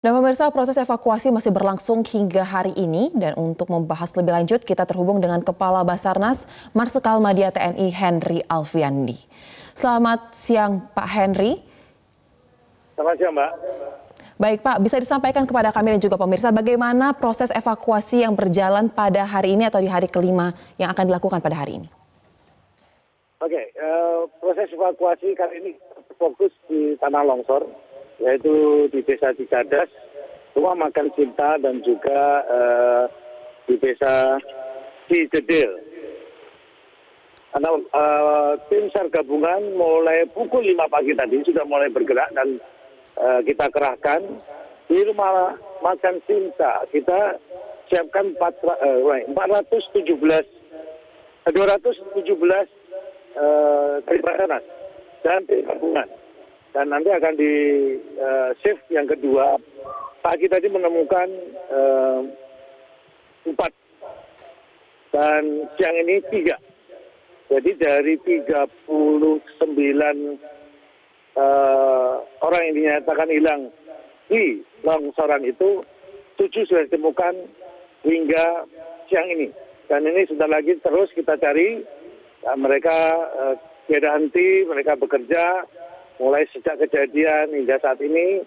Dan pemirsa, proses evakuasi masih berlangsung hingga hari ini dan untuk membahas lebih lanjut kita terhubung dengan Kepala Basarnas Marsikal Madya TNI Henry Alfiandi. Selamat siang Pak Henry. Selamat siang Mbak. Baik Pak, bisa disampaikan kepada kami dan juga pemirsa bagaimana proses evakuasi yang berjalan pada hari ini atau di hari kelima yang akan dilakukan pada hari ini? Oke, proses evakuasi kali ini fokus di tanah longsor, yaitu di Desa Cicadas, Rumah Makan Cinta, dan juga di Desa Cijedil. Karena tim SAR gabungan mulai pukul 5 pagi tadi sudah mulai bergerak dan kita kerahkan di Rumah Makan Cinta. Kita siapkan 217 dari Basarnas dan tim gabungan. Dan nanti akan di shift yang kedua. Pagi tadi menemukan 4 dan siang ini 3. Jadi dari 39 orang yang dinyatakan hilang di longsoran itu, 7 sudah ditemukan hingga siang ini. Dan ini sudah lagi terus kita cari. Mereka tiada henti, mereka bekerja mulai sejak kejadian hingga saat ini,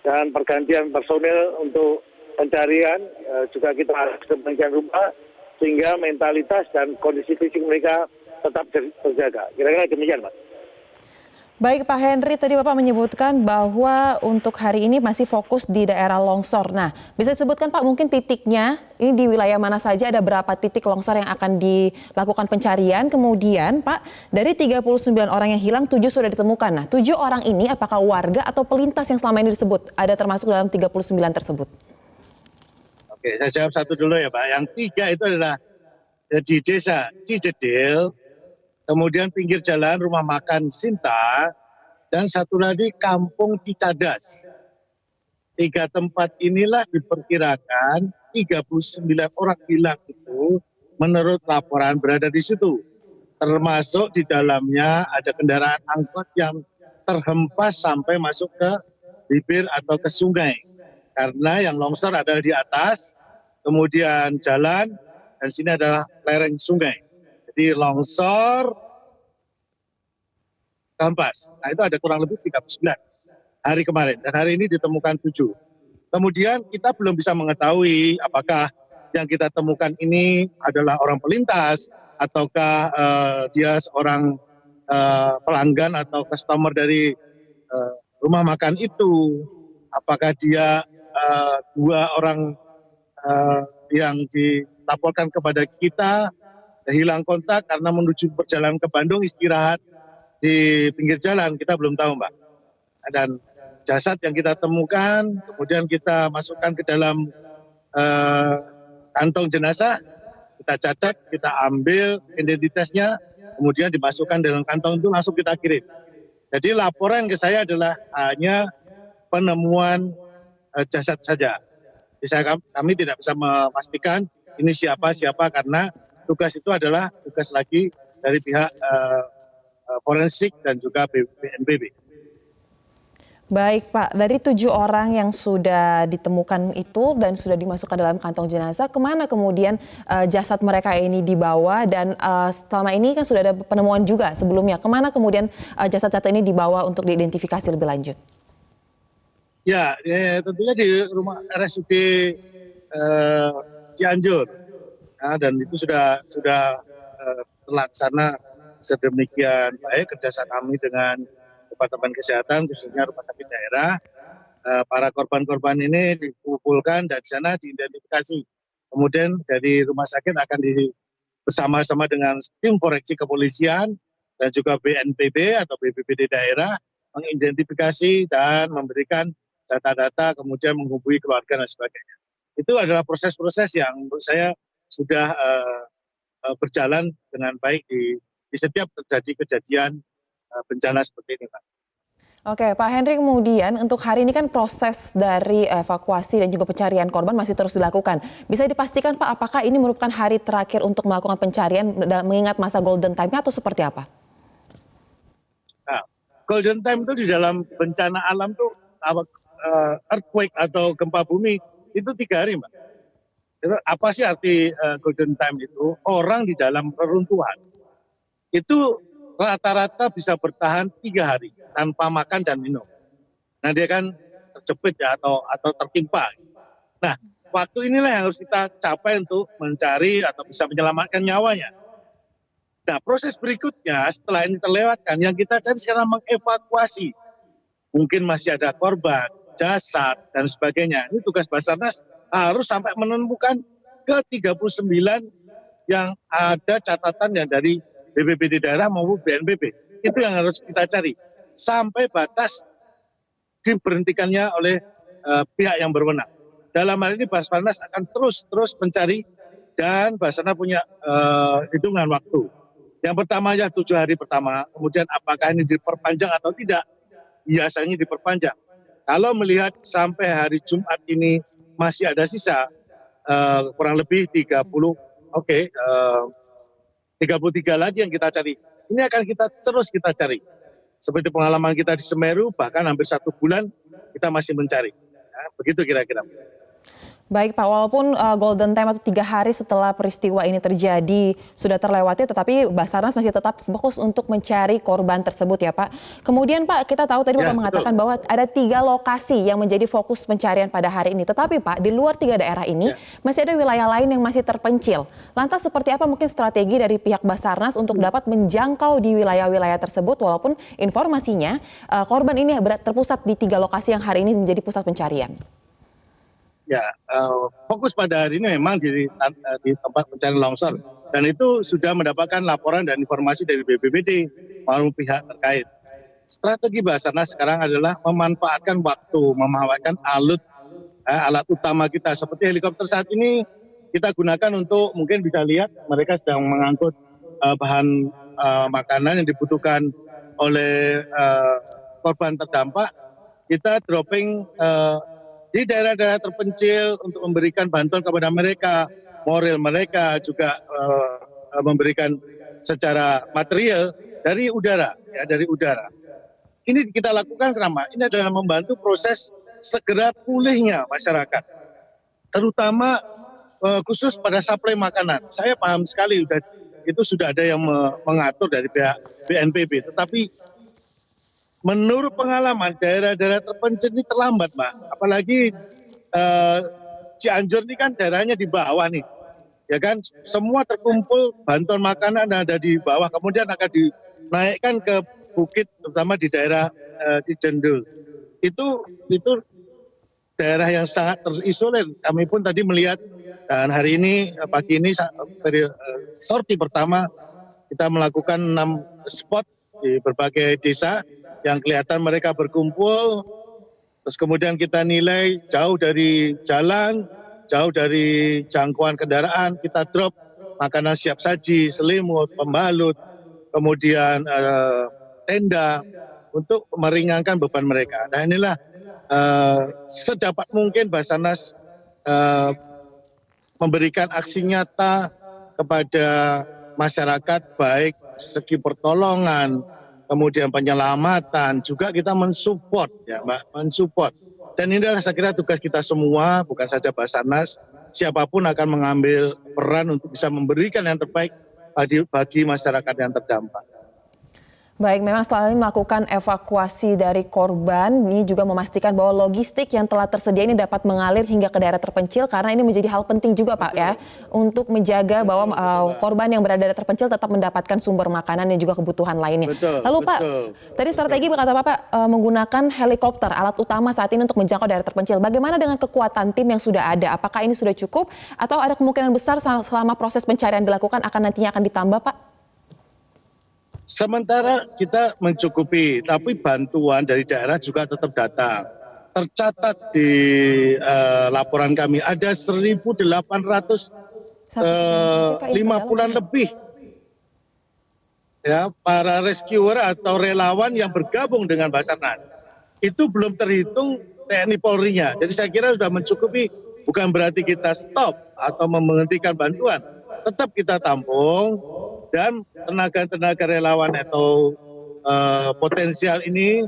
dan pergantian personil untuk pencarian juga kita harus demikian rupa sehingga mentalitas dan kondisi fisik mereka tetap terjaga. Kira-kira demikian, Mas. Baik Pak Henry, tadi Bapak menyebutkan bahwa untuk hari ini masih fokus di daerah longsor. Nah, bisa disebutkan Pak mungkin titiknya, ini di wilayah mana saja, ada berapa titik longsor yang akan dilakukan pencarian. Kemudian Pak, dari 39 orang yang hilang, 7 sudah ditemukan. Nah, 7 orang ini apakah warga atau pelintas yang selama ini disebut ada termasuk dalam 39 tersebut? Oke, saya jawab satu dulu ya Pak. Yang 3 itu adalah di Desa Cijedil, kemudian pinggir jalan Rumah Makan Sinta, dan satu lagi Kampung Cicadas. 3 tempat inilah diperkirakan 39 orang hilang itu menurut laporan berada di situ. Termasuk di dalamnya ada kendaraan angkot yang terhempas sampai masuk ke bibir atau ke sungai. Karena yang longsor adalah di atas, kemudian jalan, dan sini adalah lereng sungai. Di longsor kampas. Nah itu ada kurang lebih 39 hari kemarin. Dan hari ini ditemukan 7. Kemudian kita belum bisa mengetahui apakah yang kita temukan ini adalah orang pelintas, ataukah dia seorang pelanggan atau customer dari rumah makan itu. Apakah dia 2 orang yang dilaporkan kepada kita hilang kontak karena menuju perjalanan ke Bandung istirahat di pinggir jalan, kita belum tahu Mbak. Dan jasad yang kita temukan kemudian kita masukkan ke dalam kantong jenazah, kita catat, kita ambil identitasnya, kemudian dimasukkan dalam kantong itu langsung kita kirim. Jadi laporan ke saya adalah hanya penemuan jasad saja. Jadi kami tidak bisa memastikan ini siapa karena tugas itu adalah tugas lagi dari pihak forensik dan juga BNPB. Baik Pak, dari 7 orang yang sudah ditemukan itu dan sudah dimasukkan dalam kantong jenazah, kemana kemudian jasad mereka ini dibawa, dan selama ini kan sudah ada penemuan juga sebelumnya, kemana kemudian jasad-jasad ini dibawa untuk diidentifikasi lebih lanjut? Ya, tentunya di rumah RSUD Cianjur. Nah, dan itu sudah terlaksana sedemikian baik kerjasama kami dengan Departemen Kesehatan, khususnya rumah sakit daerah. Para korban-korban ini dikumpulkan dan di sana diidentifikasi. Kemudian dari rumah sakit akan bersama-sama dengan tim forensik kepolisian dan juga BNPB atau BPBD daerah mengidentifikasi dan memberikan data-data, kemudian menghubungi keluarga dan sebagainya. Itu adalah proses-proses yang menurut saya sudah berjalan dengan baik di setiap terjadi kejadian bencana seperti ini, Pak. Oke, Pak Henry, kemudian untuk hari ini kan proses dari evakuasi dan juga pencarian korban masih terus dilakukan. Bisa dipastikan Pak, apakah ini merupakan hari terakhir untuk melakukan pencarian mengingat masa golden time-nya atau seperti apa? Nah, golden time itu di dalam bencana alam tuh earthquake atau gempa bumi itu 3 hari, Mbak. Itu apa sih arti golden time itu? Orang di dalam reruntuhan itu rata-rata bisa bertahan 3 hari tanpa makan dan minum. Nah dia kan terjepit ya atau tertimpa. Nah waktu inilah yang harus kita capai untuk mencari atau bisa menyelamatkan nyawanya. Nah proses berikutnya setelah ini terlewatkan, yang kita cari sekarang mengevakuasi. Mungkin masih ada korban, jasad, dan sebagainya. Ini tugas Basarnas harus sampai menemukan ke 39 yang ada catatan yang dari BPBD daerah maupun BNPB. Itu yang harus kita cari. Sampai batas diberhentikannya oleh pihak yang berwenang. Dalam hal ini Basarnas akan terus mencari, dan Basarnas punya hitungan waktu. Yang pertama ya 7 hari pertama, kemudian apakah ini diperpanjang atau tidak, biasanya diperpanjang. Kalau melihat sampai hari Jumat ini masih ada sisa kurang lebih 33 lagi yang kita cari. Ini akan terus kita cari. Seperti pengalaman kita di Semeru, bahkan hampir 1 bulan kita masih mencari. Nah, begitu kira-kira. Baik Pak, walaupun golden time atau 3 hari setelah peristiwa ini terjadi sudah terlewati, tetapi Basarnas masih tetap fokus untuk mencari korban tersebut ya Pak. Kemudian Pak, kita tahu tadi Bapak mengatakan bahwa ada 3 lokasi yang menjadi fokus pencarian pada hari ini. Tetapi Pak, di luar 3 daerah ini masih ada wilayah lain yang masih terpencil. Lantas seperti apa mungkin strategi dari pihak Basarnas untuk dapat menjangkau di wilayah-wilayah tersebut, walaupun informasinya korban ini terpusat di 3 lokasi yang hari ini menjadi pusat pencarian? Ya, fokus pada hari ini memang di tempat pencarian longsor, dan itu sudah mendapatkan laporan dan informasi dari BPBD maupun pihak terkait. Strategi Basarnas sekarang adalah memanfaatkan waktu, memanfaatkan alat utama kita seperti helikopter saat ini kita gunakan untuk, mungkin bisa lihat mereka sedang mengangkut bahan makanan yang dibutuhkan oleh korban terdampak. Kita dropping di daerah-daerah terpencil untuk memberikan bantuan kepada mereka, moral mereka, juga memberikan secara material dari udara, ya, dari udara. Ini kita lakukan kenapa? Ini adalah membantu proses segera pulihnya masyarakat, terutama khusus pada suplai makanan. Saya paham sekali itu sudah ada yang mengatur dari pihak BNPB, tetapi menurut pengalaman daerah-daerah terpencil ini terlambat, Mbak. Apalagi Cianjur ini kan daerahnya di bawah nih, ya kan? Semua terkumpul bantuan makanan ada di bawah, kemudian akan dinaikkan ke bukit, terutama di daerah Cijendul. Itu daerah yang sangat terisolir. Kami pun tadi melihat, dan hari ini pagi ini sorti pertama kita melakukan 6 spot di berbagai desa yang kelihatan mereka berkumpul, terus kemudian kita nilai jauh dari jalan, jauh dari jangkauan kendaraan, kita drop makanan siap saji, selimut, pembalut, kemudian tenda untuk meringankan beban mereka. Nah inilah sedapat mungkin Basarnas memberikan aksi nyata kepada masyarakat, baik segi pertolongan, kemudian penyelamatan, juga kita mensupport, ya Mbak, mensupport. Dan ini adalah saya kira tugas kita semua, bukan saja Basarnas, siapapun akan mengambil peran untuk bisa memberikan yang terbaik bagi masyarakat yang terdampak. Baik, memang setelah ini melakukan evakuasi dari korban, ini juga memastikan bahwa logistik yang telah tersedia ini dapat mengalir hingga ke daerah terpencil, karena ini menjadi hal penting juga Pak ya, untuk menjaga bahwa korban yang berada di daerah terpencil tetap mendapatkan sumber makanan dan juga kebutuhan lainnya. Lalu Pak, tadi strategi kata Bapak menggunakan helikopter, alat utama saat ini untuk menjangkau daerah terpencil. Bagaimana dengan kekuatan tim yang sudah ada? Apakah ini sudah cukup atau ada kemungkinan besar selama proses pencarian dilakukan nantinya akan ditambah Pak? Sementara kita mencukupi, tapi bantuan dari daerah juga tetap datang. Tercatat di laporan kami ada 1.850-an lebih ya para rescuer atau relawan yang bergabung dengan Basarnas. Itu belum terhitung TNI Polri-nya. Jadi saya kira sudah mencukupi, bukan berarti kita stop atau menghentikan bantuan. Tetap kita tampung, dan tenaga-tenaga relawan atau potensial ini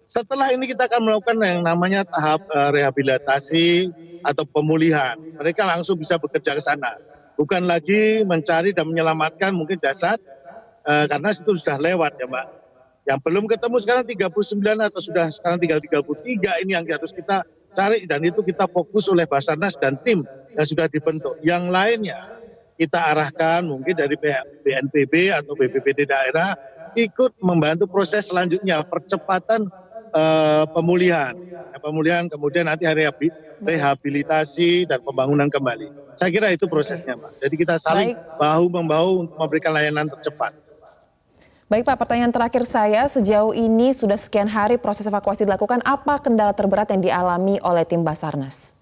Setelah ini kita akan melakukan yang namanya tahap rehabilitasi atau pemulihan. Mereka langsung bisa bekerja ke sana. Bukan lagi mencari dan menyelamatkan mungkin jasad, karena itu sudah lewat ya Mbak. Yang belum ketemu sekarang 39 atau sudah sekarang tinggal 33 ini yang harus kita cari, dan itu kita fokus oleh Basarnas dan tim yang sudah dibentuk. Yang lainnya kita arahkan mungkin dari pihak BNPB atau BPBD daerah ikut membantu proses selanjutnya, percepatan pemulihan. Pemulihan kemudian nanti rehabilitasi dan pembangunan kembali. Saya kira itu prosesnya Mbak. Jadi kita saling bahu-membahu untuk memberikan layanan tercepat. Baik Pak, pertanyaan terakhir saya, sejauh ini sudah sekian hari proses evakuasi dilakukan, apa kendala terberat yang dialami oleh tim Basarnas?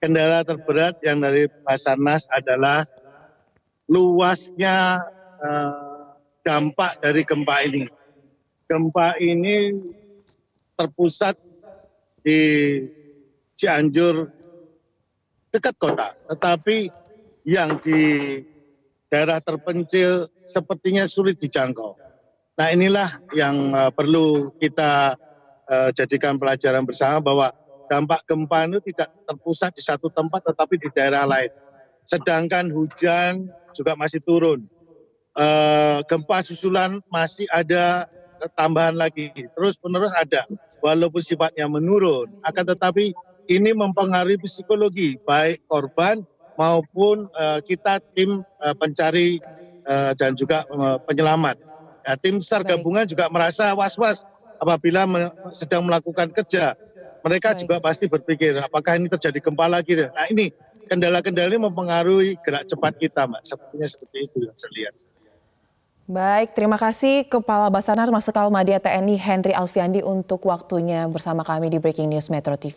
Kendala terberat yang dari Basarnas adalah luasnya dampak dari gempa ini. Gempa ini terpusat di Cianjur dekat kota, tetapi yang di daerah terpencil sepertinya sulit dijangkau. Nah inilah yang perlu kita jadikan pelajaran bersama, bahwa dampak gempa itu tidak terpusat di satu tempat tetapi di daerah lain. Sedangkan hujan juga masih turun. Gempa susulan masih ada tambahan lagi, terus menerus ada. Walaupun sifatnya menurun, akan tetapi ini mempengaruhi psikologi baik korban maupun kita tim pencari dan juga penyelamat. Ya, tim SAR gabungan juga merasa was-was apabila sedang melakukan kerja. Mereka juga pasti berpikir apakah ini terjadi gempa lagi. Nah ini kendala-kendala ini mempengaruhi gerak cepat kita Mbak. Sepertinya seperti itu yang saya lihat. Baik, terima kasih Kepala Basarnas Marsikal Madya TNI Henry Alfiandi untuk waktunya bersama kami di Breaking News Metro TV.